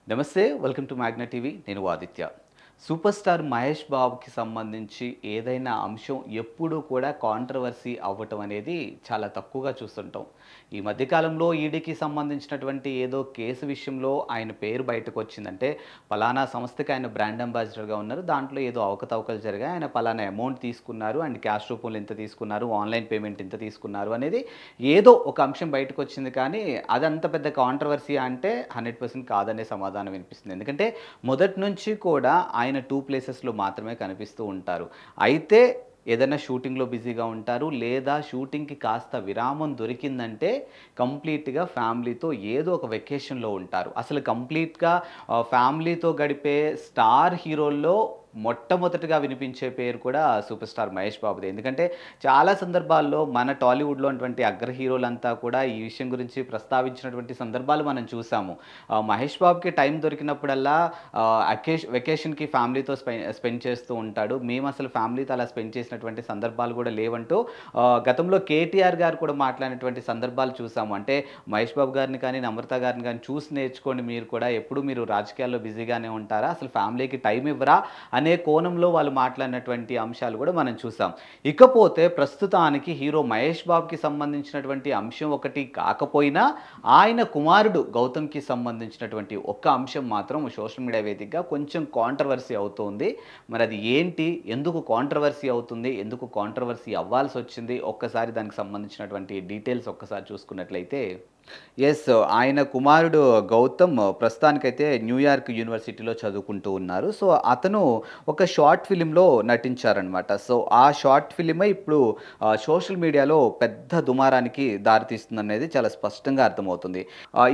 నమస్తే welcome to Magna TV నేను Aditya super star Mahesh బాబుకి సంబంధించి ఏదైనా అంశం ఎప్పుడూ కూడా కాంట్రవర్సీ అవ్వటం అనేది చాలా తక్కువగా చూస్తుంటాం. ఈ మధ్యకాలంలో ఈడీకి సంబంధించినటువంటి ఏదో కేసు విషయంలో ఆయన పేరు బయటకు వచ్చిందంటే పలానా సంస్థకి ఆయన బ్రాండ్ అంబాసిడర్గా ఉన్నారు, దాంట్లో ఏదో అవకతవకలు జరిగాయి, ఆయన పలానా అమౌంట్ తీసుకున్నారు అండ్ క్యాష్ రూపంలో ఇంత తీసుకున్నారు, ఆన్లైన్ పేమెంట్ ఇంత తీసుకున్నారు అనేది ఏదో ఒక అంశం బయటకు వచ్చింది. కానీ అదంత పెద్ద కాంట్రవర్సీ అంటే 100% కాదనే సమాధానం వినిపిస్తుంది. ఎందుకంటే మొదటి నుంచి కూడా ఆయన 2 ప్లేసెస్‌లో మాత్రమే కనిపిస్తూ ఉంటారు. అయితే ఏదైనా షూటింగ్‌లో బిజీగా ఉంటారు, లేదా షూటింగ్‌కి కాస్త విరామం దొరికిందంటే కంప్లీట్‌గా ఫ్యామిలీతో ఏదో ఒక వెకేషన్‌లో ఉంటారు. అసలు కంప్లీట్‌గా ఫ్యామిలీతో గడిపే స్టార్ హీరోల్లో మొట్టమొదటిగా వినిపించే పేరు కూడా సూపర్ స్టార్ మహేష్ బాబుదే. ఎందుకంటే చాలా సందర్భాల్లో మన టాలీవుడ్‌లో ఉన్నటువంటి అగ్ర హీరోలంతా కూడా ఈ విషయం గురించి ప్రస్తావించినటువంటి సందర్భాలు మనం చూసాము. మహేష్ బాబుకి టైం దొరికినప్పుడల్లా వెకేషన్‌కి ఫ్యామిలీతో స్పెండ్ చేస్తూ ఉంటాడు. మేము అసలు ఫ్యామిలీతో అలా స్పెండ్ చేసినటువంటి సందర్భాలు కూడా లేవంటూ గతంలో కేటీఆర్ గారు కూడా మాట్లాడినటువంటి సందర్భాలు చూసాము. అంటే మహేష్ బాబు గారిని కానీ, నమ్రత గారిని కానీ చూసి నేర్చుకోండి, మీరు కూడా ఎప్పుడు మీరు రాజకీయాల్లో బిజీగానే ఉంటారా, అసలు ఫ్యామిలీకి టైం ఇవ్వరా అనే కోణంలో వాళ్ళు మాట్లాడినటువంటి అంశాలు కూడా మనం చూసాం. ఇకపోతే ప్రస్తుతానికి హీరో మహేష్ బాబుకి సంబంధించినటువంటి అంశం ఒకటి కాకపోయినా ఆయన కుమారుడు గౌతమ్‌కి సంబంధించినటువంటి ఒక్క అంశం మాత్రం సోషల్ మీడియా వేదికగా కొంచెం కాంట్రవర్సీ అవుతోంది. మరి అది ఏంటి? ఎందుకు కాంట్రవర్సీ అవుతుంది? ఎందుకు కాంట్రవర్సీ అవ్వాల్సొచ్చింది? ఒక్కసారి దానికి సంబంధించినటువంటి డీటెయిల్స్ ఒక్కసారి చూసుకున్నట్లయితే యెస్. ఆయన కుమారుడు గౌతమ్ ప్రస్తుతానికైతే న్యూయార్క్ యూనివర్సిటీలో చదువుకుంటూ ఉన్నారు. సో, అతను ఒక షార్ట్ ఫిల్మ్‌లో నటించారనమాట. సో, ఆ షార్ట్ ఫిల్మే ఇప్పుడు సోషల్ మీడియాలో పెద్ద దుమారానికి దారితీస్తుందనేది చాలా స్పష్టంగా అర్థమవుతుంది.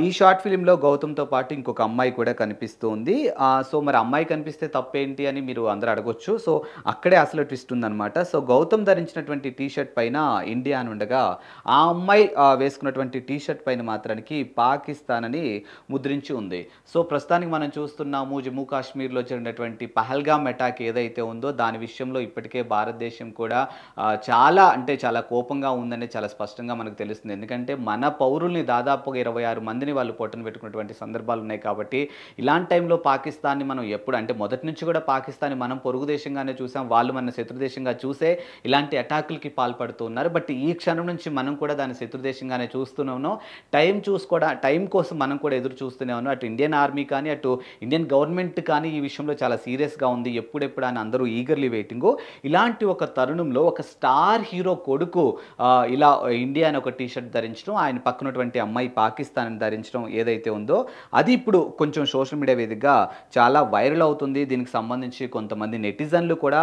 ఈ షార్ట్ ఫిల్మ్‌లో గౌతమ్‌తో పాటు ఇంకొక అమ్మాయి కూడా కనిపిస్తూ ఉంది. సో, మరి అమ్మాయి కనిపిస్తే తప్పేంటి అని మీరు అందరూ అడగొచ్చు. సో, అక్కడే అసలు ట్విస్ట్ ఉందనమాట. సో, గౌతమ్ ధరించినటువంటి టీ షర్ట్ పైన ఇండియా అని ఉండగా, ఆ అమ్మాయి వేసుకున్నటువంటి టీ షర్ట్ పైన మాత్రానికి పాకిస్తాన్ అని ముద్రించి ఉంది. సో, ప్రస్తుతానికి మనం చూస్తున్నాము జమ్మూ కాశ్మీర్‌లో జరిగినటువంటి పహల్గామ్ అటాక్ ఏదైతే ఉందో దాని విషయంలో ఇప్పటికే భారతదేశం కూడా చాలా అంటే చాలా కోపంగా ఉందని చాలా స్పష్టంగా మనకు తెలుస్తుంది. ఎందుకంటే మన పౌరుల్ని దాదాపుగా 26 మందిని వాళ్ళు పొట్టన పెట్టుకున్నటువంటి సందర్భాలు ఉన్నాయి. కాబట్టి ఇలాంటి టైంలో పాకిస్తాన్‌ని మనం ఎప్పుడు అంటే మొదటి నుంచి కూడా పాకిస్తాన్‌ని మనం పొరుగు దేశంగానే చూసాం. వాళ్ళు మన శత్రు దేశంగా చూసే ఇలాంటి అటాకులకి పాల్పడుతూ ఉన్నారు. బట్ ఈ క్షణం నుంచి మనం కూడా దాన్ని శత్రు దేశంగానే చూస్తూనే ఉన్నాం. టైం కోసం మనం కూడా ఎదురు చూస్తూనే ఉన్నాం. అటు ఇండియన్ ఆర్మీ కానీ, అటు ఇండియన్ గవర్నమెంట్ కానీ ఈ విషయంలో చాలా సీరియస్‌గా ఉంది. ఎప్పుడెప్పుడు అని అందరూ ఈగర్లీ వెయిటింగు. ఇలాంటి ఒక తరుణంలో ఒక స్టార్ హీరో కొడుకు ఇలా ఇండియా అని ఒక టీ షర్ట్ ధరించడం, ఆయన పక్కనటువంటి అమ్మాయి పాకిస్తాన్ అని ధరించడం ఏదైతే ఉందో అది ఇప్పుడు కొంచెం సోషల్ మీడియా వేదికగా చాలా వైరల్ అవుతుంది. దీనికి సంబంధించి కొంతమంది నెటిజన్లు కూడా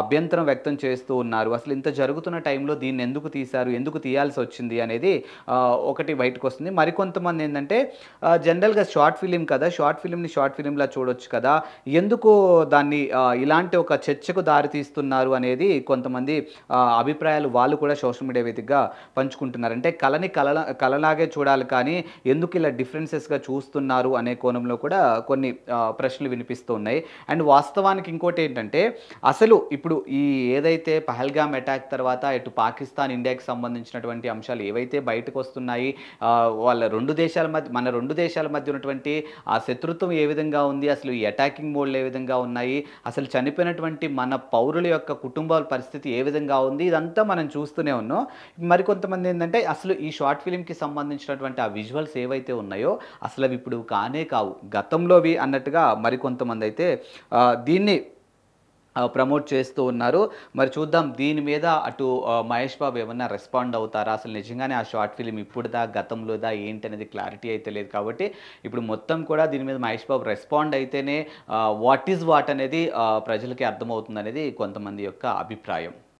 అభ్యంతరం వ్యక్తం చేస్తూ ఉన్నారు. అసలు ఇంత జరుగుతున్న టైంలో దీన్ని ఎందుకు తీశారు? ఎందుకు తీయాల్సి వచ్చింది అనేది ఒకటి బయటకొస్తుంది. మరికొంతమంది ఏందంటే జనరల్‌గా షార్ట్ ఫిల్మ్ కదా! షార్ట్ ఫిల్మ్‌లా చూడొచ్చు కదా! ఎందుకు దాన్ని ఇలాంటి ఒక చర్చకు దారి తీస్తున్నారు అనేది కొంతమంది అభిప్రాయాలు వాళ్ళు కూడా సోషల్ మీడియా వేదికగా పంచుకుంటున్నారు. అంటే కళలాగే చూడాలి కానీ ఎందుకు ఇలా డిఫరెన్సెస్‌గా చూస్తున్నారు అనే కోణంలో కూడా కొన్ని ప్రశ్నలు వినిపిస్తూ ఉన్నాయి. అండ్ వాస్తవానికి ఇంకోటేంటంటే అసలు ఇప్పుడు ఈ ఏదైతే పహల్గామ్ అటాక్ తర్వాత ఇటు పాకిస్తాన్, ఇండియాకి సంబంధించినటువంటి అంశాలు ఏవైతే బయటకొస్తున్నాయి, వాళ్ళ 2 దేశాల మధ్య మన 2 దేశాల మధ్య ఉన్నటువంటి ఆ శత్రుత్వం ఏ విధంగా ఉంది, అసలు ఈ అటాకింగ్ మోడ్‌లు ఏ విధంగా ఉన్నాయి, అసలు చనిపోయినటువంటి మన పౌరుల యొక్క కుటుంబాల పరిస్థితి ఏ విధంగా ఉంది, ఇదంతా మనం చూస్తూనే ఉన్నాం. మరికొంతమంది ఏందంటే అసలు ఈ షార్ట్ ఫిల్మ్‌కి సంబంధించినటువంటి ఆ విజువల్స్ ఏవైతే ఉన్నాయో అసలు అవి ఇప్పుడు కానే కావు, గతంలోవి అన్నట్టుగా మరికొంతమందైతే దీన్ని ప్రమోట్ చేస్తూ ఉన్నారు. మరి చూద్దాం దీని మీద అటు మహేష్ బాబు ఏమన్నా రెస్పాండ్ అవుతారా? అసలు నిజంగానే ఆ షార్ట్ ఫిల్మ్ ఇప్పుడుదా, గతంలోదా ఏంటనేది క్లారిటీ అయితే లేదు. కాబట్టి ఇప్పుడు మొత్తం కూడా దీని మీద మహేష్ బాబు రెస్పాండ్ అయితేనే వాట్ ఈజ్ వాట్ అనేది ప్రజలకి అర్థమవుతుందనేది కొంతమంది యొక్క అభిప్రాయం.